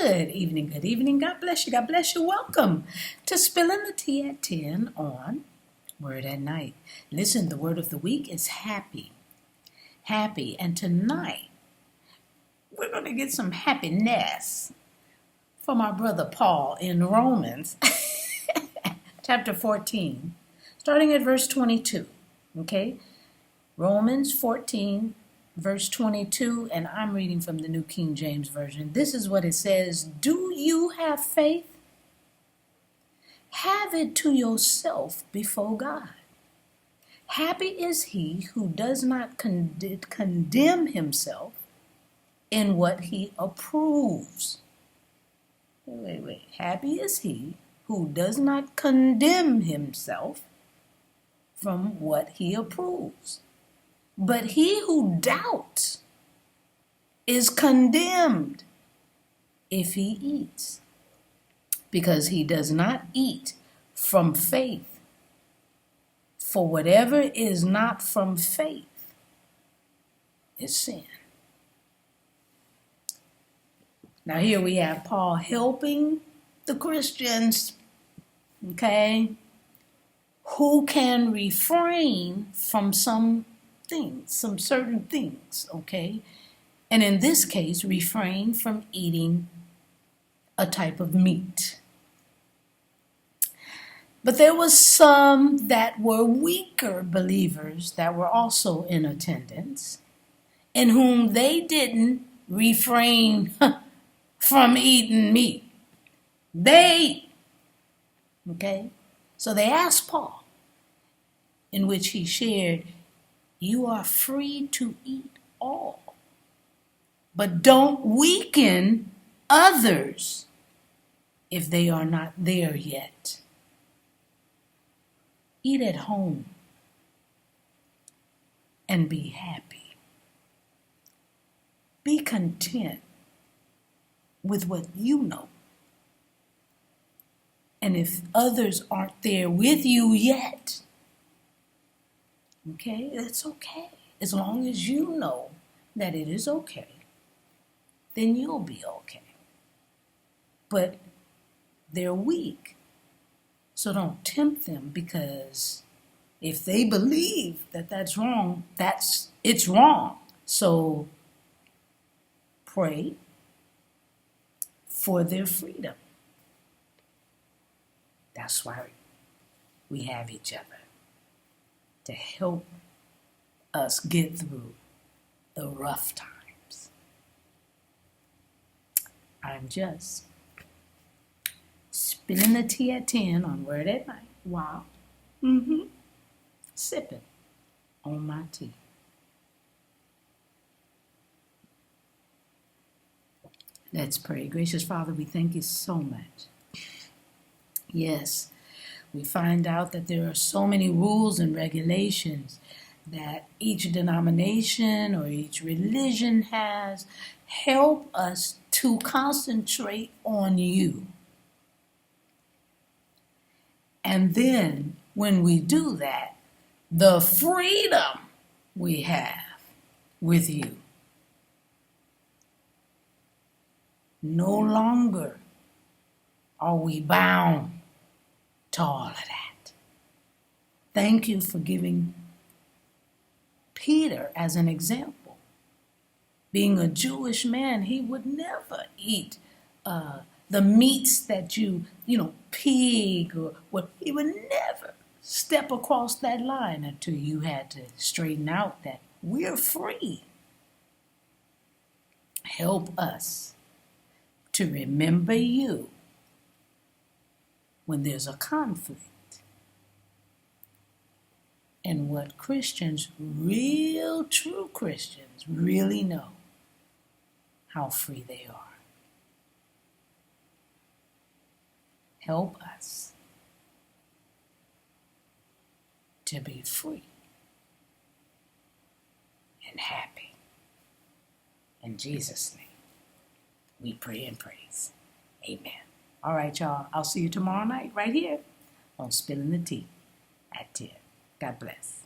Good evening. God bless you. God bless you. Welcome to Spilling the Tea at 10 on Word at Night. Listen, the word of the week is happy. Happy. And tonight, we're going to get some happiness from our brother Paul in Romans chapter 14, starting at verse 22. Okay? Romans 14, verse 22, and I'm reading from the New King James Version. This is what it says. Do you have faith? Have it to yourself before God. Happy is he who does not condemn himself in what he approves. Wait. Happy is he who does not condemn himself from what he approves. But he who doubts is condemned if he eats, because he does not eat from faith. For whatever is not from faith is sin. Now here we have Paul helping the Christians, okay, who can refrain from some certain things, okay? And in this case, refrain from eating a type of meat. But there was some that were weaker believers that were also in attendance, in whom they didn't refrain from eating meat. Okay? So they asked Paul, in which he shared, you are free to eat all, but don't weaken others if they are not there yet. Eat at home and be happy. Be content with what you know. And if others aren't there with you yet, okay, that's okay. As long as you know that it is okay, then you'll be okay. But they're weak. So don't tempt them, because if they believe that that's wrong, it's wrong. So pray for their freedom. That's why we have each other, to help us get through the rough times. I'm just spilling the tea at 10 on Word at Night while sipping on my tea. Let's pray. Gracious Father, we thank you so much. Yes, we find out that there are so many rules and regulations that each denomination or each religion has. Help us to concentrate on you. And then when we do that, the freedom we have with you. No longer are we bound to all of that. Thank you for giving Peter as an example. Being a Jewish man, he would never eat the meats that pig or what. He would never step across that line until you had to straighten out that we're free. Help us to remember you when there's a conflict. And what Christians, real true Christians, really know how free they are. Help us to be free and happy. In Jesus' name, we pray and praise. Amen. All right, y'all. I'll see you tomorrow night right here on Spilling the Tea at 10. God bless.